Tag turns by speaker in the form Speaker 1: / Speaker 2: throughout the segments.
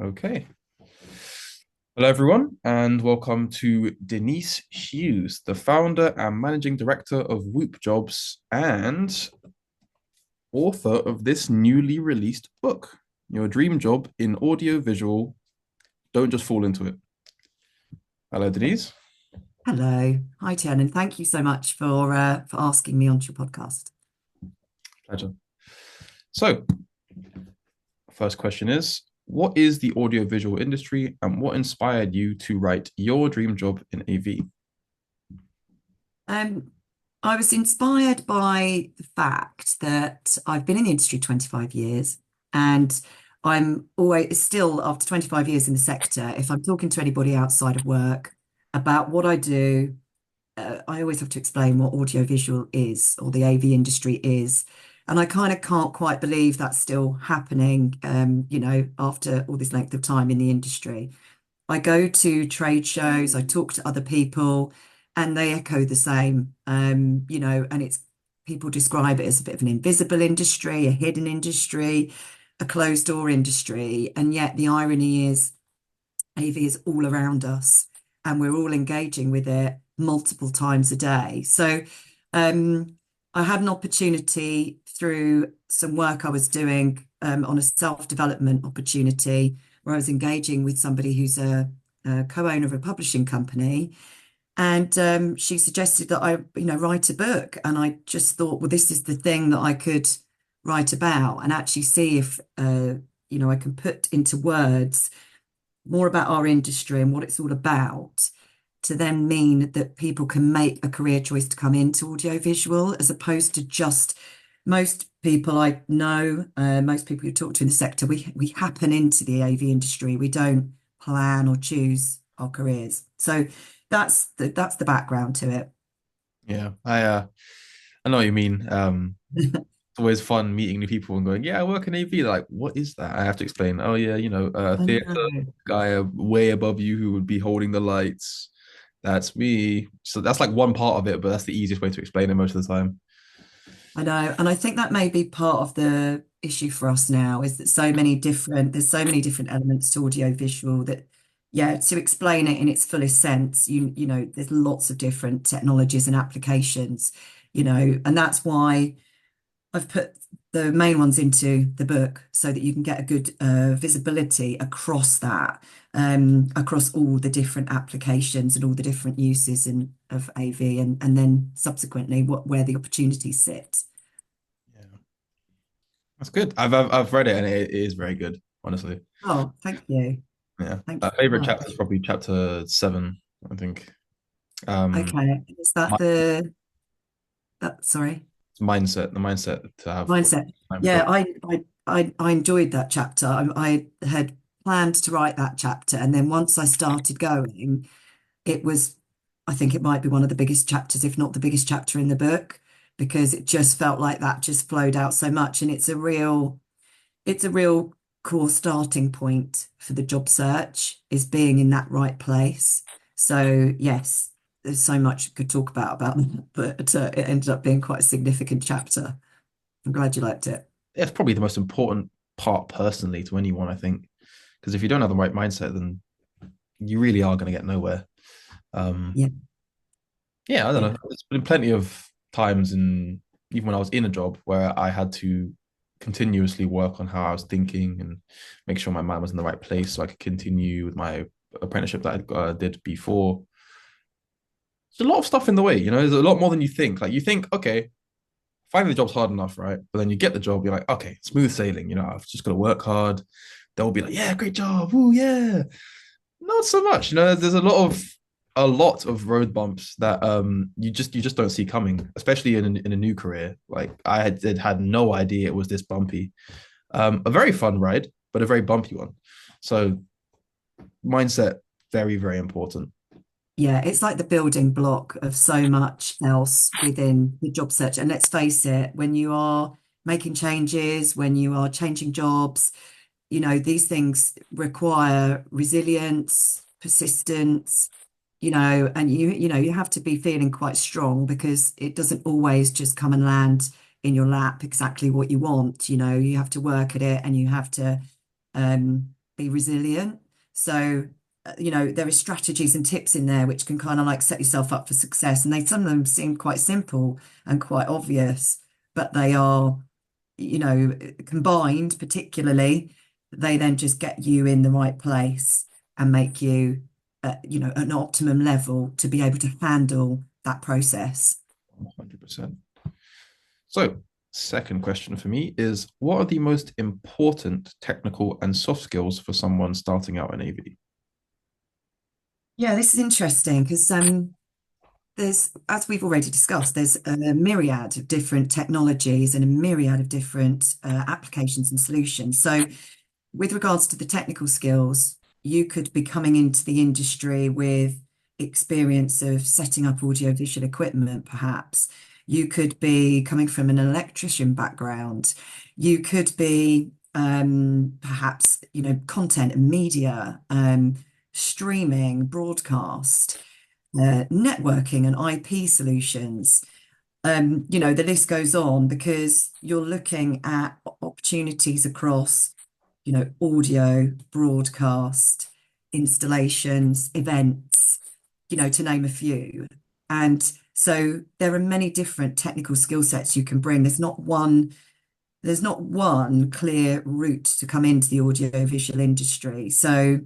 Speaker 1: Okay. Hello, everyone, and welcome to Denise Hughes, the founder and managing director of Whoop Jobs and author of this newly released book, Your Dream Job in Audiovisual. Don't just fall into it. Hello, Denise.
Speaker 2: Hello. Hi, Tian, and thank you so much for asking me onto your podcast.
Speaker 1: Pleasure. So, first question is, what is the audiovisual industry and what inspired you to write Your Dream Job in AV?
Speaker 2: Um, I was inspired by the fact that I've been in the industry 25 years, and I'm always still, after 25 years in the sector, if I'm talking to anybody outside of work about what I do, I always have to explain what audiovisual is or the AV industry is. And I kind of can't quite believe that's still happening, after all this length of time in the industry. I go to trade shows, I talk to other people, and they echo the same. And it's people describe it as a bit of an invisible industry, a hidden industry, a closed door industry. And yet the irony is AV is all around us and we're all engaging with it multiple times a day. So I had an opportunity through some work I was doing on a self-development opportunity where I was engaging with somebody who's a co-owner of a publishing company. And she suggested that I write a book. And I just thought, well, this is the thing that I could write about and actually see if, I can put into words more about our industry and what it's all about to then mean that people can make a career choice to come into audiovisual as opposed to just most people I know, most people who talk to in the sector, we happen into the AV industry. We don't plan or choose our careers. So that's the background to it.
Speaker 1: Yeah, I know what you mean. It's always fun meeting new people and going, yeah, I work in AV. They're like, what is that? I have to explain. Oh yeah,
Speaker 2: I
Speaker 1: theater
Speaker 2: know.
Speaker 1: guy way above you who would be holding the lights. That's me. So that's like one part of it, but that's the easiest way to explain it most of the time.
Speaker 2: I know. And I think that may be part of the issue for us now is that there's so many different elements to audiovisual that, yeah, to explain it in its fullest sense, there's lots of different technologies and applications, and that's why I've put the main ones into the book so that you can get a good visibility across that, across all the different applications and all the different uses of AV and then subsequently where the opportunities sit.
Speaker 1: Yeah, that's good. I've read it and it is very good, honestly.
Speaker 2: Oh, thank you.
Speaker 1: Yeah,
Speaker 2: Thank
Speaker 1: my
Speaker 2: you so
Speaker 1: favorite
Speaker 2: much.
Speaker 1: chapter is probably chapter 7, I think. Um,
Speaker 2: Okay. Is that
Speaker 1: mi-
Speaker 2: sorry,
Speaker 1: the mindset to have for
Speaker 2: mindset?
Speaker 1: time
Speaker 2: Yeah,
Speaker 1: job.
Speaker 2: I enjoyed that chapter. I had planned to write that chapter, and then once I started going, it was, I think it might be one of the biggest chapters, if not the biggest chapter in the book, because it just felt like that just flowed out so much. And it's a real core starting point for the job search is being in that right place. So yes, there's so much you could talk about that, but it ended up being quite a significant chapter. I'm glad you liked it.
Speaker 1: It's probably the most important part personally to anyone, I think, because if you don't have the right mindset, then you really are going to get nowhere. Um,
Speaker 2: Yeah,
Speaker 1: yeah, I don't
Speaker 2: yeah,
Speaker 1: know. There's been plenty of times in even when I was in a job where I had to continuously work on how I was thinking and make sure my mind was in the right place so I could continue with my apprenticeship that I did before. There's a lot of stuff in the way, there's a lot more than you think. Like you think, okay, finding the job's hard enough, right? But then you get the job, you're like, okay, smooth sailing, I've just got to work hard. They'll be like, yeah, great job. Oh, yeah. Not so much. There's a lot of road bumps that you just don't see coming, especially in a new career. Like I had no idea it was this bumpy. A very fun ride, but a very bumpy one. So mindset, very, very important.
Speaker 2: yeah. It's like the building block of so much else within the job search. And let's face it, when you are making changes, when you are changing jobs, these things require resilience, persistence, and you have to be feeling quite strong because it doesn't always just come and land in your lap exactly what you want. You have to work at it and you have to be resilient. So, there are strategies and tips in there which can kind of like set yourself up for success. And some of them seem quite simple and quite obvious, but they are, combined particularly, they then just get you in the right place and make you, an optimum level to be able to handle that process.
Speaker 1: 100%. So, second question for me is, what are the most important technical and soft skills for someone starting out in AV?
Speaker 2: Yeah, this is interesting because there's, as we've already discussed, there's a myriad of different technologies and a myriad of different applications and solutions. So, with regards to the technical skills, you could be coming into the industry with experience of setting up audiovisual equipment, perhaps. You could be coming from an electrician background. You could be perhaps, content and media, streaming, broadcast, networking and IP solutions. The list goes on because you're looking at opportunities across, audio, broadcast, installations, events, to name a few. And so there are many different technical skill sets you can bring. There's not one clear route to come into the audiovisual industry. So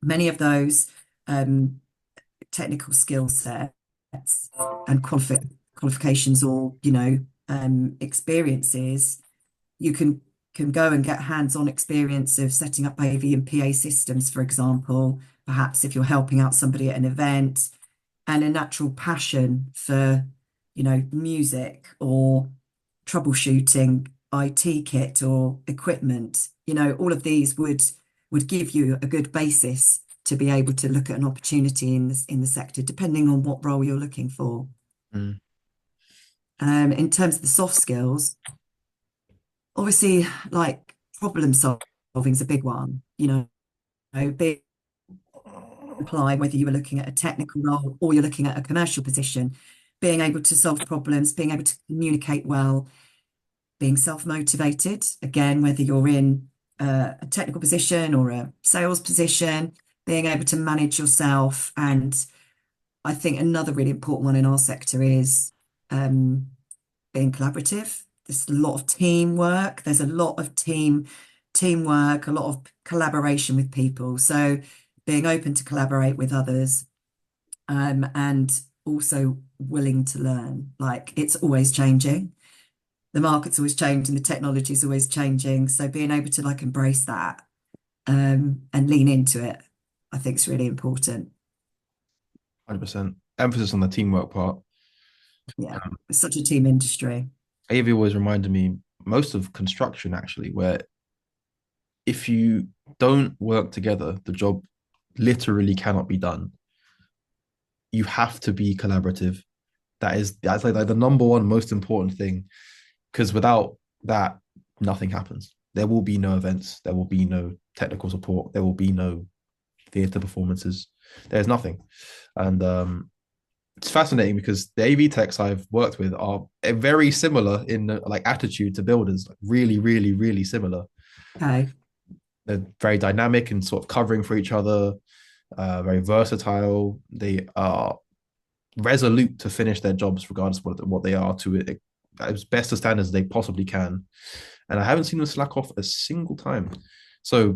Speaker 2: many of those um, technical skill sets and qualifications or experiences, you can go and get hands-on experience of setting up AV and PA systems, for example, perhaps if you're helping out somebody at an event, and a natural passion for, music or troubleshooting IT kit or equipment. All of these would give you a good basis to be able to look at an opportunity in the sector, depending on what role you're looking for.
Speaker 1: Mm.
Speaker 2: In terms of the soft skills, obviously, like problem solving is a big one. Big apply whether you were looking at a technical role or you're looking at a commercial position, being able to solve problems, being able to communicate well, being self-motivated, again, whether you're in a technical position or a sales position, being able to manage yourself. And I think another really important one in our sector is being collaborative. There's a lot of teamwork. There's a lot of teamwork, a lot of collaboration with people. So being open to collaborate with others, and also willing to learn. Like it's always changing. The market's always changing, the technology is always changing. So being able to like embrace that, and lean into it, I think is really important.
Speaker 1: 100%. Emphasis on the teamwork part.
Speaker 2: Yeah, it's such a team industry.
Speaker 1: AV always reminded me most of construction, actually, where if you don't work together, the job literally cannot be done. You have to be collaborative. That's like the number one most important thing, because without that, nothing happens. There will be no events. There will be no technical support. There will be no theatre performances. There's nothing. And it's fascinating because the AV techs I've worked with are very similar in like attitude to builders, like really, really, really similar.
Speaker 2: Okay.
Speaker 1: They're very dynamic and sort of covering for each other, very versatile. They are resolute to finish their jobs regardless of what they are, to it as best a standard as they possibly can. And I haven't seen them slack off a single time. So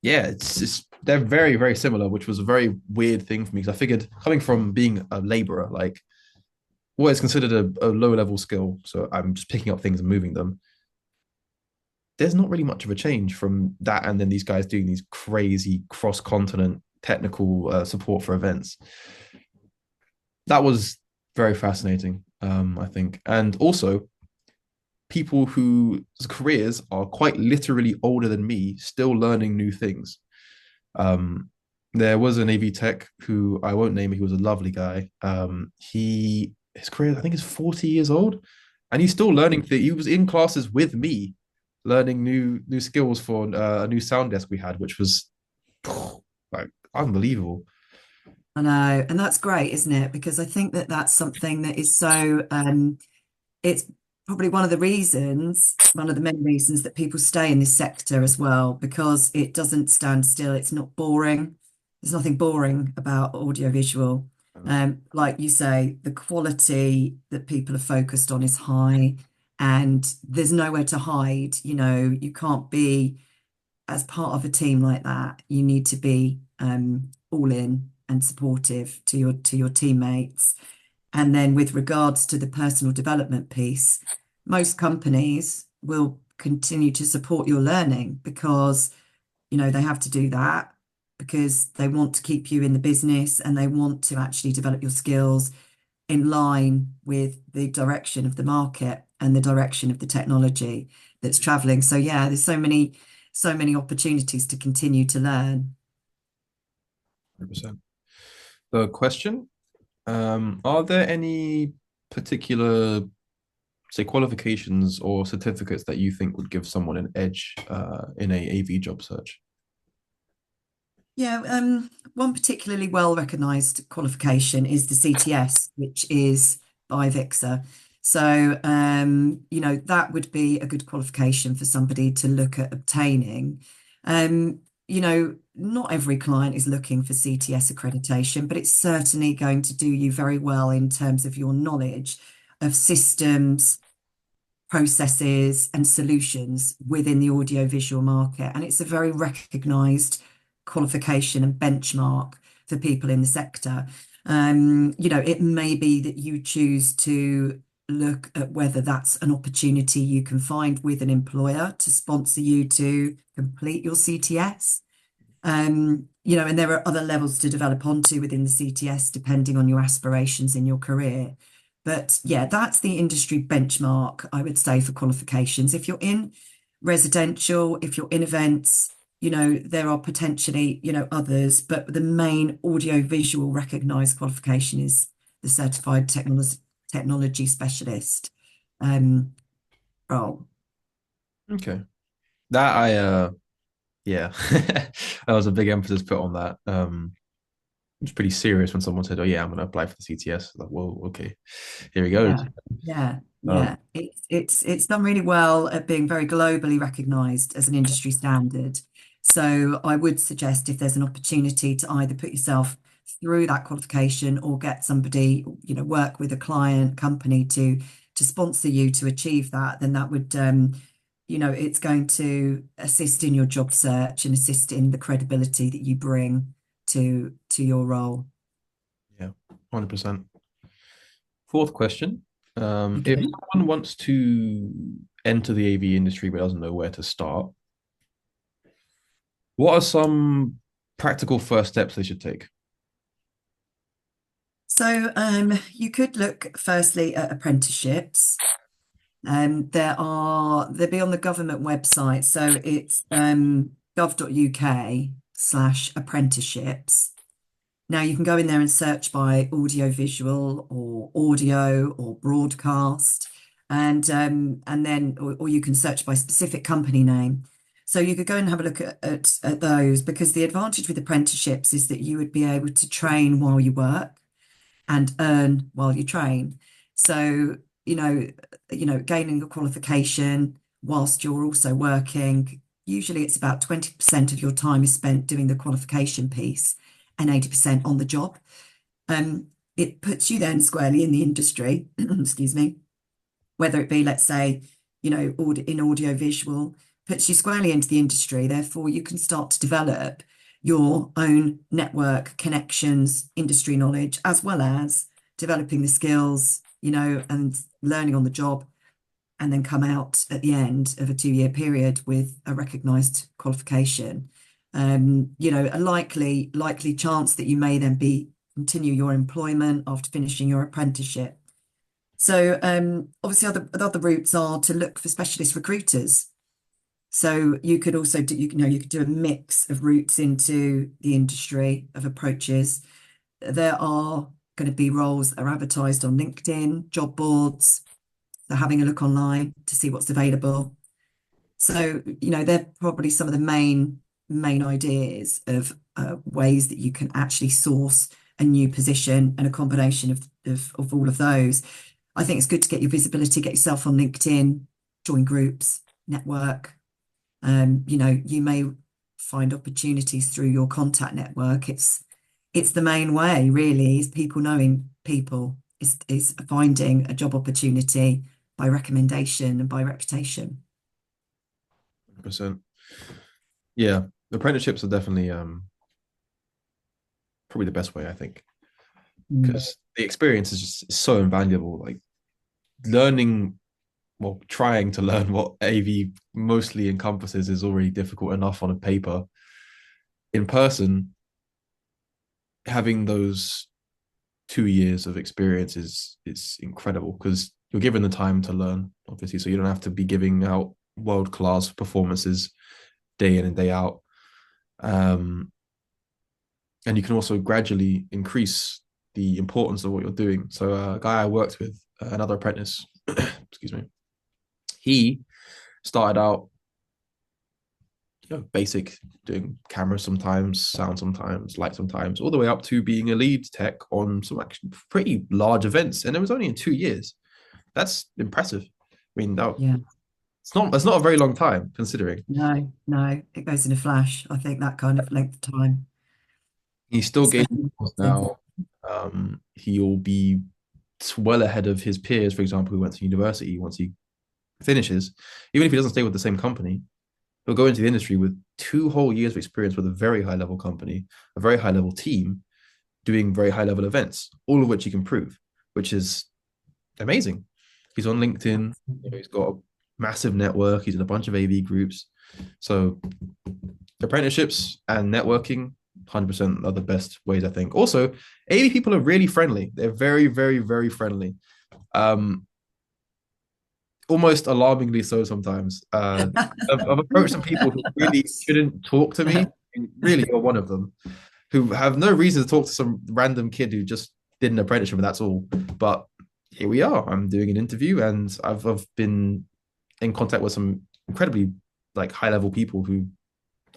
Speaker 1: yeah, it's they're very, very similar, which was a very weird thing for me because I figured coming from being a laborer, like what is considered a low level skill, so I'm just picking up things and moving them. There's not really much of a change from that, and then these guys doing these crazy cross continent technical support for events. That was very fascinating, I think, and also people whose careers are quite literally older than me, still learning new things. There was an AV tech who I won't name. He was a lovely guy. His career I think is 40 years old, and he's still learning. He was in classes with me, learning new skills for a new sound desk we had, which was like unbelievable.
Speaker 2: I know, and that's great, isn't it? Because I think that that's something that is so it's probably one of the many reasons that people stay in this sector as well, because it doesn't stand still. It's not boring. There's nothing boring about audiovisual. Like you say, the quality that people are focused on is high, and there's nowhere to hide. You can't be as part of a team like that. You need to be all in and supportive to your teammates. And then with regards to the personal development piece, most companies will continue to support your learning because, they have to do that because they want to keep you in the business and they want to actually develop your skills in line with the direction of the market and the direction of the technology that's traveling. So yeah, there's so many opportunities to continue to learn.
Speaker 1: 100%. The question, are there any particular, say, qualifications or certificates that you think would give someone an edge in a AV job search?
Speaker 2: Yeah, one particularly well recognised qualification is the CTS, which is by VIXA. So, that would be a good qualification for somebody to look at obtaining. Not every client is looking for CTS accreditation, but it's certainly going to do you very well in terms of your knowledge of systems, processes and solutions within the audiovisual market. And it's a very recognised qualification and benchmark for people in the sector. It may be that you choose to look at whether that's an opportunity you can find with an employer to sponsor you to complete your CTS. And there are other levels to develop onto within the CTS depending on your aspirations in your career. But yeah, that's the industry benchmark, I would say, for qualifications. If you're in residential, if you're in events, there are potentially, others, but the main audiovisual recognized qualification is the certified technology specialist role.
Speaker 1: Okay. That yeah, that was a big emphasis put on that. It's pretty serious when someone said, "Oh yeah, I'm going to apply for the CTS." Like, whoa, okay, here he goes.
Speaker 2: Yeah, yeah,
Speaker 1: Um,
Speaker 2: yeah. It's done really well at being very globally recognized as an industry standard. So I would suggest if there's an opportunity to either put yourself through that qualification or get somebody, work with a client company to sponsor you to achieve that, then that would it's going to assist in your job search and assist in the credibility that you bring to your role.
Speaker 1: yeah, 100%. Fourth question. If
Speaker 2: Okay.
Speaker 1: someone wants to enter the AV industry but doesn't know where to start, what are some practical first steps they should take?
Speaker 2: So you could look firstly at apprenticeships. They'll be on the government website. So it's gov.uk/apprenticeships. Now you can go in there and search by audiovisual or audio or broadcast, and then or you can search by specific company name. So you could go and have a look at those because the advantage with apprenticeships is that you would be able to train while you work and earn while you train. So, gaining a qualification whilst you're also working, usually it's about 20% of your time is spent doing the qualification piece and 80% on the job. It puts you then squarely in the industry, excuse me, whether it be, let's say, in audiovisual, puts you squarely into the industry. Therefore, you can start to develop your own network connections, industry knowledge, as well as developing the skills, and learning on the job, and then come out at the end of a 2-year period with a recognised qualification. A likely chance that you may then continue your employment after finishing your apprenticeship. So obviously other routes are to look for specialist recruiters. So you could also do, you could do a mix of routes into the industry of approaches. There are going to be roles that are advertised on LinkedIn, job boards. So having a look online to see what's available. So, they're probably some of the main ideas of ways that you can actually source a new position and a combination of all of those. I think it's good to get your visibility, get yourself on LinkedIn, join groups, network. You may find opportunities through your contact network. It's the main way, really, is people knowing people, is finding a job opportunity by recommendation and by reputation.
Speaker 1: 100%. Yeah, apprenticeships are definitely probably the best way, I think,
Speaker 2: Mm.
Speaker 1: because the experience is just so invaluable. Like learning, well, trying to learn what AV mostly encompasses is already difficult enough on a paper. In person, having those 2 years of experience is incredible because you're given the time to learn, obviously, so you don't have to be giving out world class performances day in and day out. Um, and you can also gradually increase the importance of what you're doing. So a guy I worked with, another apprentice, excuse me, he started out, basic, doing camera sometimes, sound sometimes, light sometimes, all the way up to being a lead tech on some actually pretty large events. And it was only in 2 years. That's impressive. I mean, that
Speaker 2: Yeah,
Speaker 1: it's not a very long time considering.
Speaker 2: no, no, it goes in a flash. I think that kind of length of time,
Speaker 1: He's still getting
Speaker 2: especially marketing.
Speaker 1: now. He'll be well ahead of his peers, for example, who went to university once he finishes. Even if he doesn't stay with the same company, he'll go into the industry with 2 whole years of experience with a very high level company, a very high level team, doing very high level events, all of which he can prove, which is amazing. He's on LinkedIn. He's got a massive network. He's in a bunch of AV groups. So apprenticeships and networking, 100% are the best ways, I think. Also, AV people are really friendly. They're very, very, very friendly. Um, Almost alarmingly so sometimes. I've approached some people who really shouldn't talk to me. Really, you're one of them, who have no reason to talk to some random kid who just did an apprenticeship and that's all. But here we are. I'm doing an interview and I've been in contact with some incredibly like high level people who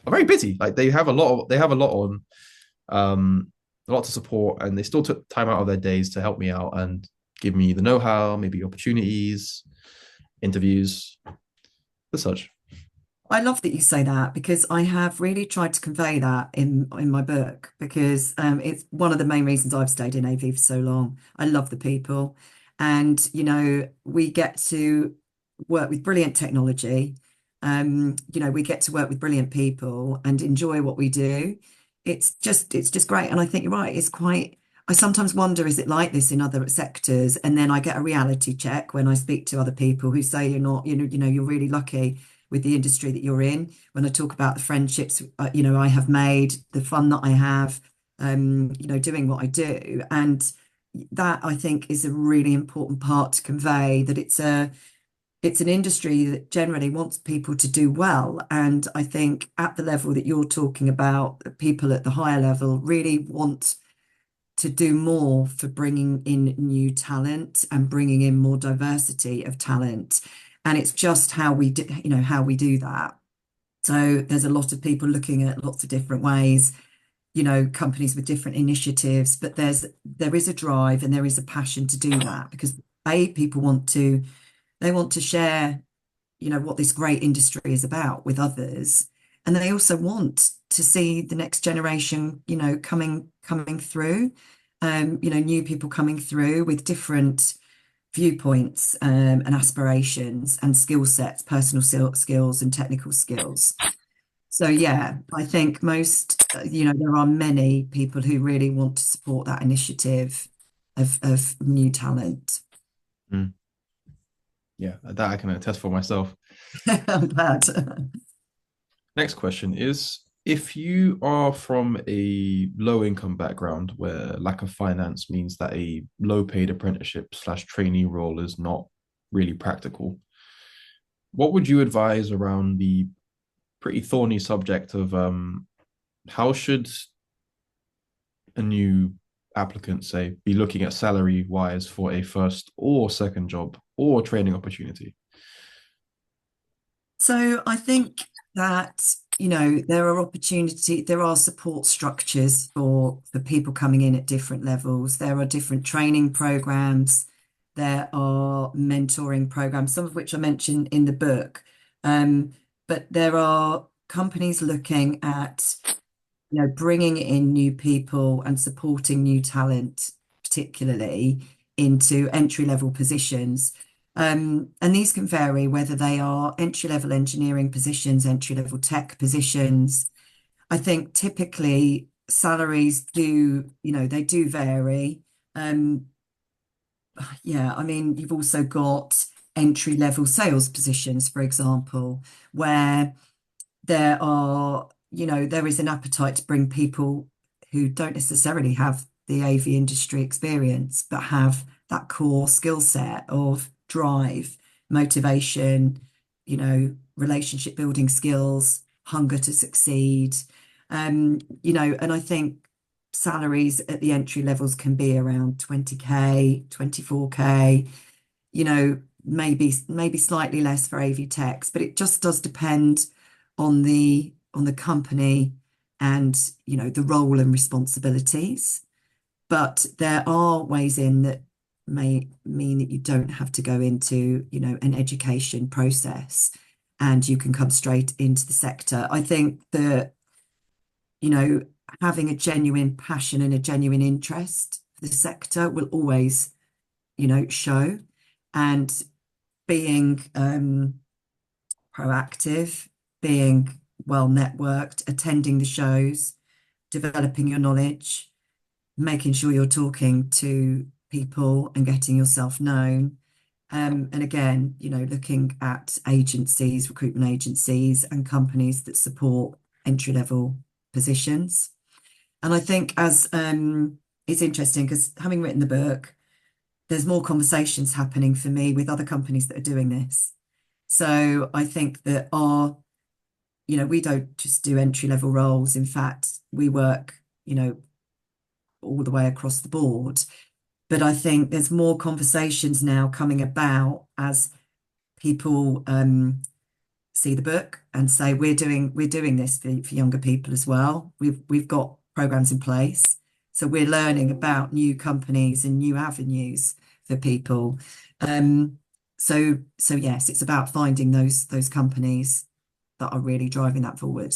Speaker 1: are very busy. Like they have a lot on, a lot to support, and they still took time out of their days to help me out and give me the know-how, maybe opportunities, interviews, the such.
Speaker 2: I love that you say that because I have really tried to convey that in my book because it's one of the main reasons I've stayed in AV for so long. I love the people, and we get to work with brilliant technology. We get to work with brilliant people and enjoy what we do. It's just great, and I think you're right. It's quite. I sometimes wonder, is it like this in other sectors? And then I get a reality check when I speak to other people who say you're not, you're really lucky with the industry that you're in. When I talk about the friendships, I have made, the fun that I have, doing what I do. And that I think is a really important part to convey that it's an industry that generally wants people to do well. And I think at the level that you're talking about, the people at the higher level really want to do more for bringing in new talent and bringing in more diversity of talent. And it's just how we do, how we do that. So there's a lot of people looking at lots of different ways, companies with different initiatives, but there is a drive and there is a passion to do that because people they want to share, what this great industry is about with others. And they also want to see the next generation, coming through, new people coming through with different viewpoints and aspirations and skill sets, personal skills and technical skills. So yeah, I think there are many people who really want to support that initiative of new talent.
Speaker 1: Mm. Yeah, that I can attest for myself.
Speaker 2: I'm glad.
Speaker 1: Next question is, if you are from a low income background where lack of finance means that a low paid apprenticeship slash trainee role is not really practical, what would you advise around the pretty thorny subject of how should a new applicant, say, be looking at salary wise for a first or second job or training opportunity?
Speaker 2: So I think that, there are support structures for people coming in at different levels. There are different training programs There are mentoring programs, some of which I mentioned in the book. Um, but there are companies looking at, bringing in new people and supporting new talent, particularly into entry-level positions. And these can vary whether they are entry-level engineering positions, entry-level tech positions. I think typically salaries do, they do vary. Um, yeah, I mean, you've also got entry-level sales positions, for example, where there is an appetite to bring people who don't necessarily have the AV industry experience, but have that core skill set of drive, motivation, relationship building skills, hunger to succeed. And I think salaries at the entry levels can be around 20K, 24K, maybe slightly less for AV techs, but it just does depend on the company and the role and responsibilities. But there are ways in that may mean that you don't have to go into an education process and you can come straight into the sector. I think that you know having a genuine passion and a genuine interest for the sector will always show, and being proactive, being well networked, attending the shows, developing your knowledge, making sure you're talking to people and getting yourself known. And again, looking at agencies, recruitment agencies, and companies that support entry level positions. And I think it's interesting because having written the book, there's more conversations happening for me with other companies that are doing this. So I think that we don't just do entry level roles. In fact, we work, all the way across the board. But I think there's more conversations now coming about as people see the book and say we're doing this for younger people as well. We've got programs in place, so we're learning about new companies and new avenues for people. So yes, it's about finding those companies that are really driving that forward.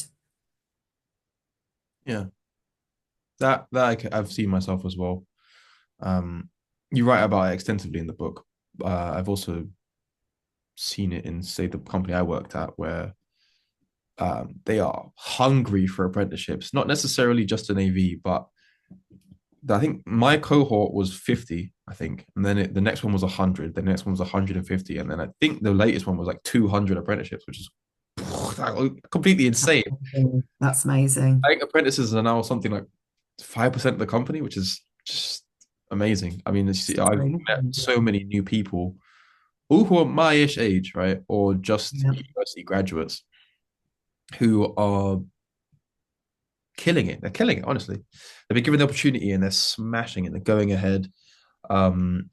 Speaker 1: Yeah, I've seen myself as well. Um, you write about it extensively in the book. I've also seen it in, say, the company I worked at, where they are hungry for apprenticeships, not necessarily just an AV, but I think my cohort was 50, I think, and then the next one was 100, the next one was 150, and then I think the latest one was like 200 apprenticeships, which is completely insane.
Speaker 2: That's amazing.
Speaker 1: I think apprentices are now something like 5% of the company, which is just amazing. I mean, I've met so many new people who are my-ish age, right? Or just
Speaker 2: Yeah.
Speaker 1: university graduates who are killing it. They're killing it, honestly. They've been given the opportunity and they're smashing it. They're going ahead. Um,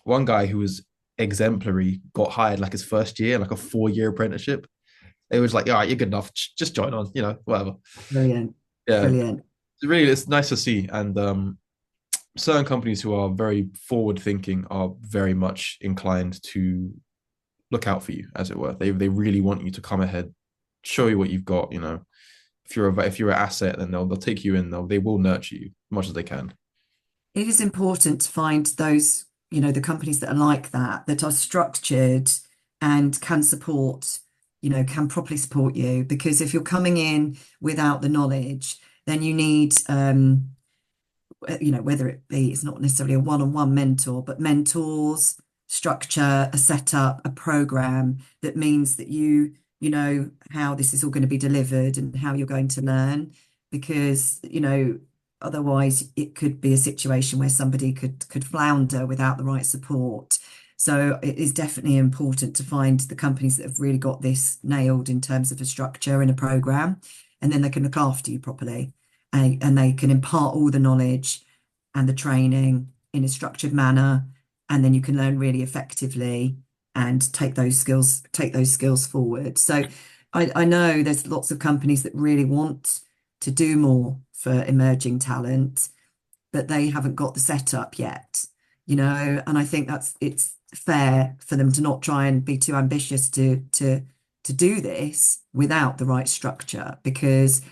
Speaker 1: One guy who was exemplary got hired like his first year, like a 4-year apprenticeship. It was like, all right, you're good enough. Just join on, whatever.
Speaker 2: Brilliant.
Speaker 1: Yeah,
Speaker 2: Brilliant.
Speaker 1: it's nice to see. And certain companies who are very forward thinking are very much inclined to look out for you, as it were. They really want you to come ahead, show you what you've got. If you're an asset, then they'll take you in. They will nurture you as much as they can.
Speaker 2: It is important to find those, the companies that are like that are structured and can support, can properly support you. Because if you're coming in without the knowledge, then you need, whether it be, it's not necessarily a one-on-one mentor, but mentors, structure, a setup, a program that means that you know how this is all going to be delivered and how you're going to learn. Because, otherwise it could be a situation where somebody could flounder without the right support. So it is definitely important to find the companies that have really got this nailed in terms of a structure and a program, and then they can look after you properly, and they can impart all the knowledge and the training in a structured manner, and then you can learn really effectively and take those skills forward. So I know there's lots of companies that really want to do more for emerging talent, but they haven't got the setup yet. and I think it's fair for them to not try and be too ambitious to do this without the right structure, because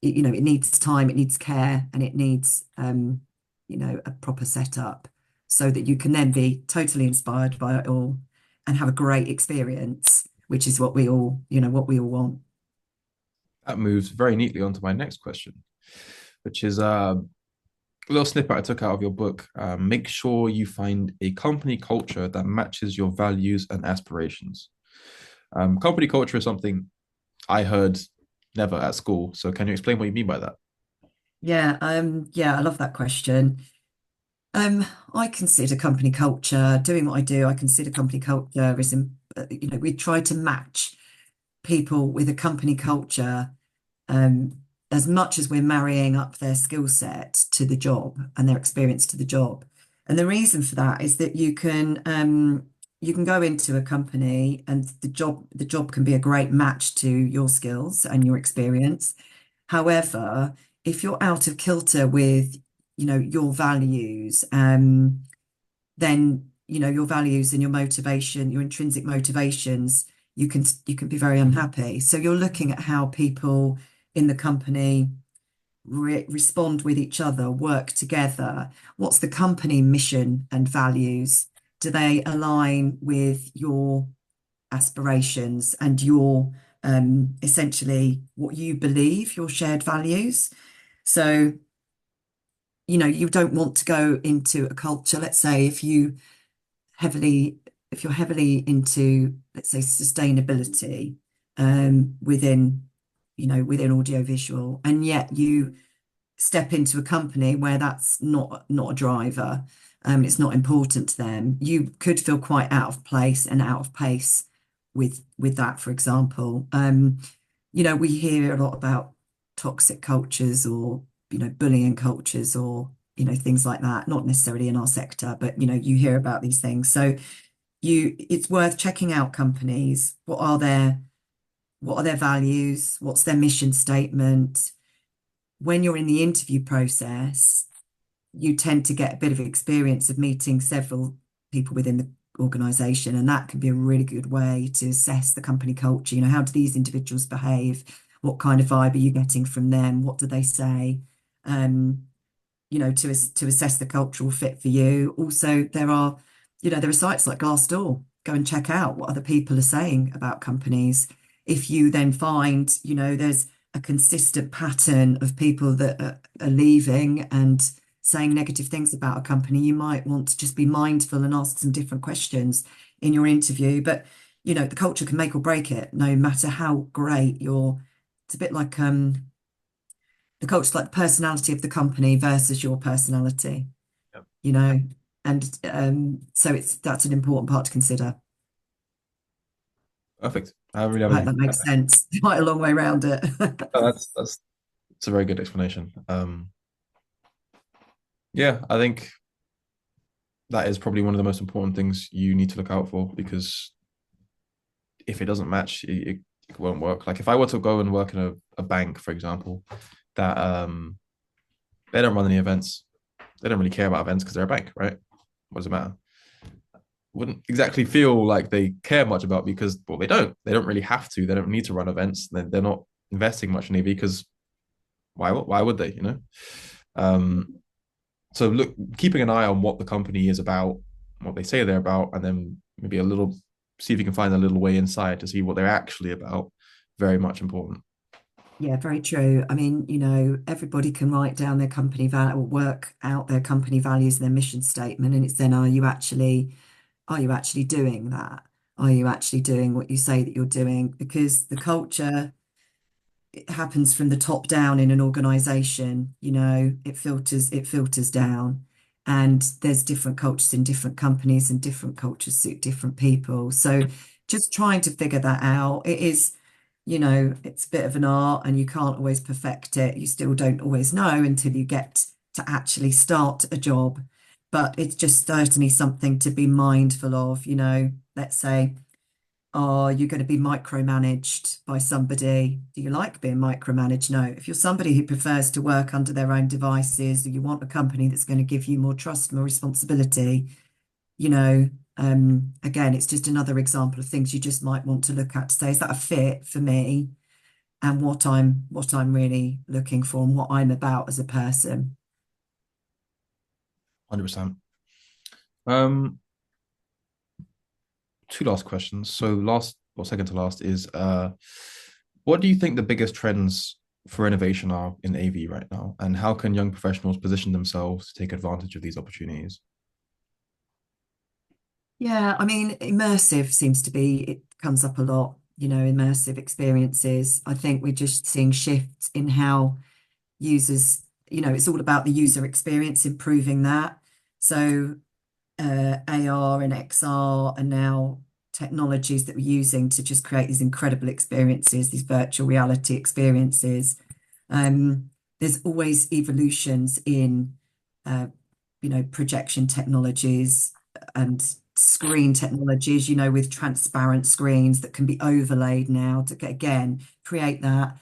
Speaker 2: it needs time, it needs care, and it needs a proper setup so that you can then be totally inspired by it all and have a great experience, which is what we all want.
Speaker 1: That moves very neatly onto my next question, which is a little snippet I took out of your book. Make sure you find a company culture that matches your values and aspirations. Company culture is something I heard never at school. So can you explain what you mean by that?
Speaker 2: Yeah, I love that question. I consider company culture, doing what I do, I consider company culture is, we try to match people with a company culture, um, as much as we're marrying up their skill set to the job and their experience to the job. And the reason for that is that you can go into a company and the job can be a great match to your skills and your experience. However, if you're out of kilter with, your values, then, your values and your motivation, your intrinsic motivations, you can be very unhappy. So you're looking at how people in the company respond with each other, work together. What's the company mission and values? Do they align with your aspirations and your essentially what you believe, your shared values? So, you don't want to go into a culture, let's say heavily, if you're heavily into, let's say, sustainability, within audiovisual, and yet you step into a company where that's not a driver, it's not important to them, you could feel quite out of place and out of pace with that, for example. We hear a lot about toxic cultures or, bullying cultures or, things like that, not necessarily in our sector, but you hear about these things. So it's worth checking out companies. What are their values? What's their mission statement? When you're in the interview process, you tend to get a bit of experience of meeting several people within the organization, and that can be a really good way to assess the company culture. How do these individuals behave? What kind of vibe are you getting from them? What do they say? Um, to assess the cultural fit for you. Also, there are sites like Glassdoor. Go and check out what other people are saying about companies. If you then find, there's a consistent pattern of people that are leaving and saying negative things about a company, you might want to just be mindful and ask some different questions in your interview. But, the culture can make or break it, no matter how great it's a bit like the culture, like the personality of the company versus your personality,
Speaker 1: Yep.
Speaker 2: you know, and so that's an important part to consider.
Speaker 1: Perfect. I don't really have
Speaker 2: I hope
Speaker 1: any.
Speaker 2: that makes sense. Quite a long way around it.
Speaker 1: That's it's a very good explanation. Yeah, I think that is probably one of the most important things you need to look out for, because if it doesn't match, it won't work. Like if I were to go and work in a bank, for example, that they don't run any events. They don't really care about events because they're a bank, right? What does it matter? Wouldn't exactly feel like they care much about, because well, they don't. They don't really have to. They don't need to run events. They're not investing much in EV because why would they? Um, so look, keeping an eye on what the company is about, what they say they're about, and then maybe see if you can find a little way inside to see what they're actually about. Very much important.
Speaker 2: Yeah, very true. I mean, everybody can write down their company value or work out their company values and their mission statement, and it's then are you actually doing that? Are you actually doing what you say that you're doing? Because the culture, it happens from the top down in an organization, it filters down. And there's different cultures in different companies and different cultures suit different people. So just trying to figure that out. It's a bit of an art and you can't always perfect it. You still don't always know until you get to actually start a job. But it's just certainly something to be mindful of, let's say Are you going to be micromanaged by somebody? Do you like being micromanaged? No. If you're somebody who prefers to work under their own devices, or you want a company that's going to give you more trust, more responsibility, you know, again, it's just another example of things you just might want to look at to say, is that a fit for me and what I'm really looking for and what I'm about as a person?
Speaker 1: 100%. Two last questions. So last or second to last is what do you think the biggest trends for innovation are in AV right now? And how can young professionals position themselves to take advantage of these opportunities?
Speaker 2: Yeah, I mean, immersive seems to be, it comes up a lot, immersive experiences. I think we're just seeing shifts in how users, it's all about the user experience, improving that. So AR and XR are now technologies that we're using to just create these incredible experiences, these virtual reality experiences. There's always evolutions in, uh, projection technologies and screen technologies, with transparent screens that can be overlaid now to, again, create that.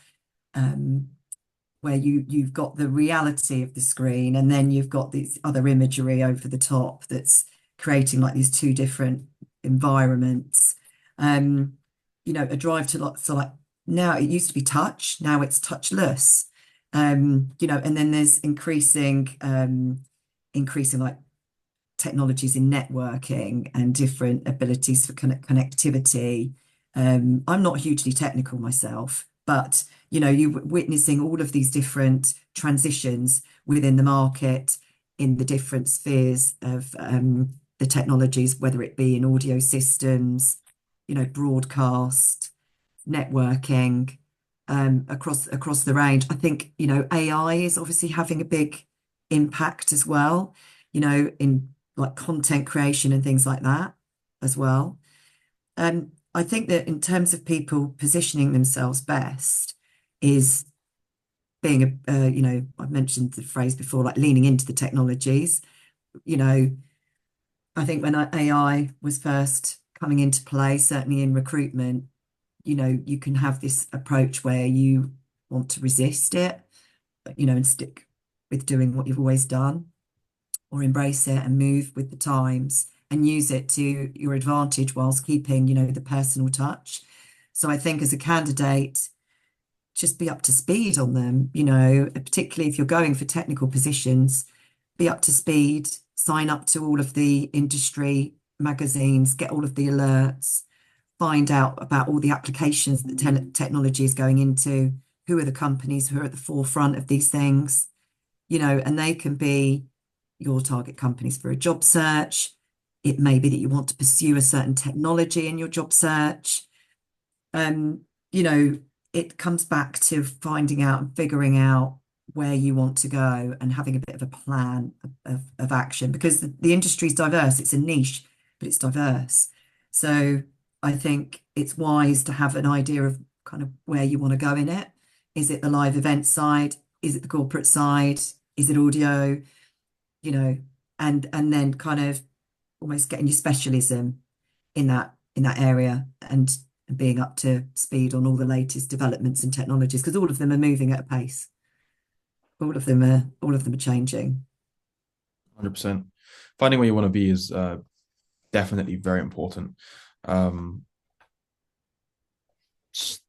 Speaker 2: Where you've got the reality of the screen and then you've got this other imagery over the top that's creating like these two different environments. Um, a drive to lots, so like now it used to be touch, now it's touchless. And then there's increasing like technologies in networking and different abilities for connectivity. I'm not hugely technical myself, but you're witnessing all of these different transitions within the market in the different spheres of the technologies, whether it be in audio systems, broadcast, networking, across the range. I think, AI is obviously having a big impact as well, in like content creation and things like that as well. I think that in terms of people positioning themselves best is being I've mentioned the phrase before, like leaning into the technologies. You know, I think when AI was first coming into play, certainly in recruitment, you can have this approach where you want to resist it, and stick with doing what you've always done, or embrace it and move with the times and use it to your advantage whilst keeping, the personal touch. So I think as a candidate, just be up to speed on them, particularly if you're going for technical positions, be up to speed, sign up to all of the industry magazines, get all of the alerts, find out about all the applications that technology is going into, who are the companies who are at the forefront of these things, and they can be your target companies for a job search. It may be that you want to pursue a certain technology in your job search. Um, you know, it comes back to finding out and figuring out where you want to go and having a bit of a plan of action, because the industry is diverse. It's a niche, but it's diverse. So I think it's wise to have an idea of kind of where you want to go in it. Is it the live event side? Is it the corporate side? Is it audio? You know, and then kind of almost getting your specialism in that area, and being up to speed on all the latest developments and technologies, because all of them are moving at a pace. All of them are changing.
Speaker 1: 100%. Finding where you want to be is definitely very important. Um,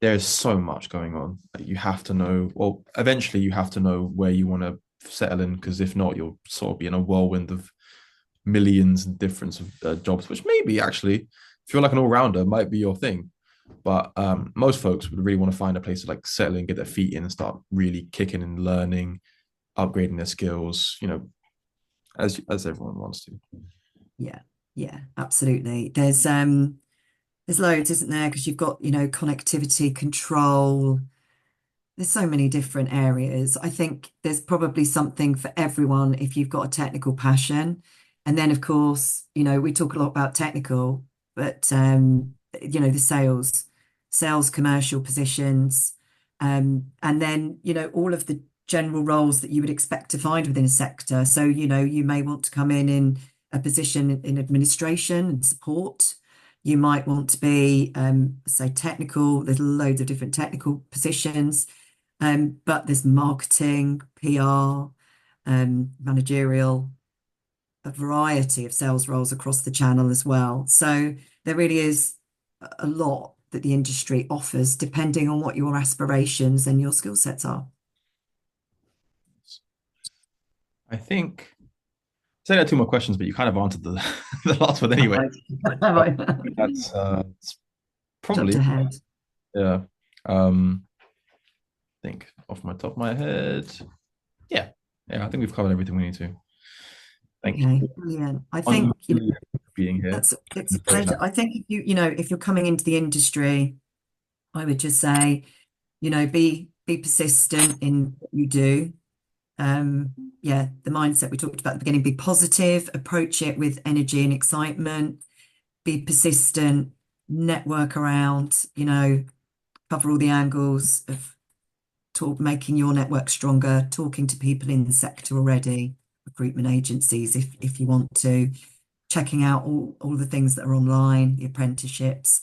Speaker 1: there's so much going on that you have to know. Well, eventually you have to know where you want to settle in, because if not, you'll sort of be in a whirlwind of millions and different jobs, which maybe actually, if you're like an all-rounder, might be your thing. But most folks would really want to find a place to like settle in, get their feet in, and start really kicking and learning, upgrading their skills. As everyone wants to.
Speaker 2: Yeah, yeah, absolutely. There's loads, isn't there? Because you've got, connectivity, control. There's so many different areas. I think there's probably something for everyone if you've got a technical passion. And then, of course, we talk a lot about technical, but the sales commercial positions, and then, all of the general roles that you would expect to find within a sector. So, you may want to come in a position in administration and support. You might want to be, say, technical. There's loads of different technical positions, but there's marketing, PR, managerial, a variety of sales roles across the channel as well. So there really is a lot that the industry offers, depending on what your aspirations and your skill sets are.
Speaker 1: I think say there are two more questions, but you kind of answered the the last one
Speaker 2: Have
Speaker 1: anyway.
Speaker 2: I?
Speaker 1: So
Speaker 2: Have
Speaker 1: I
Speaker 2: I
Speaker 1: think that's
Speaker 2: jumped
Speaker 1: probably
Speaker 2: ahead?
Speaker 1: yeah. Think off my top of my head. Yeah. Yeah, I think we've covered everything we need to. Thank
Speaker 2: Okay,
Speaker 1: you.
Speaker 2: brilliant. I
Speaker 1: On
Speaker 2: think, you know,
Speaker 1: being here.
Speaker 2: it's a pleasure. I think if you're coming into the industry, I would just say, be persistent in what you do. Um, yeah, the mindset we talked about at the beginning, be positive, approach it with energy and excitement, be persistent, network around, cover all the angles of making your network stronger, talking to people in the sector already, recruitment agencies if you want to, checking out all the things that are online, the apprenticeships.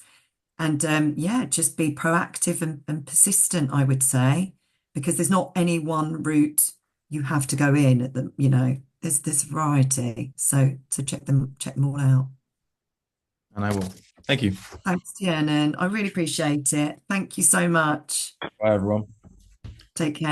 Speaker 2: And yeah, just be proactive and persistent, I would say, because there's not any one route you have to go in at there's variety. So check them all out.
Speaker 1: And I will. Thank you.
Speaker 2: Thanks, Tiernan. I really appreciate it. Thank you so much.
Speaker 1: Bye everyone.
Speaker 2: Take care.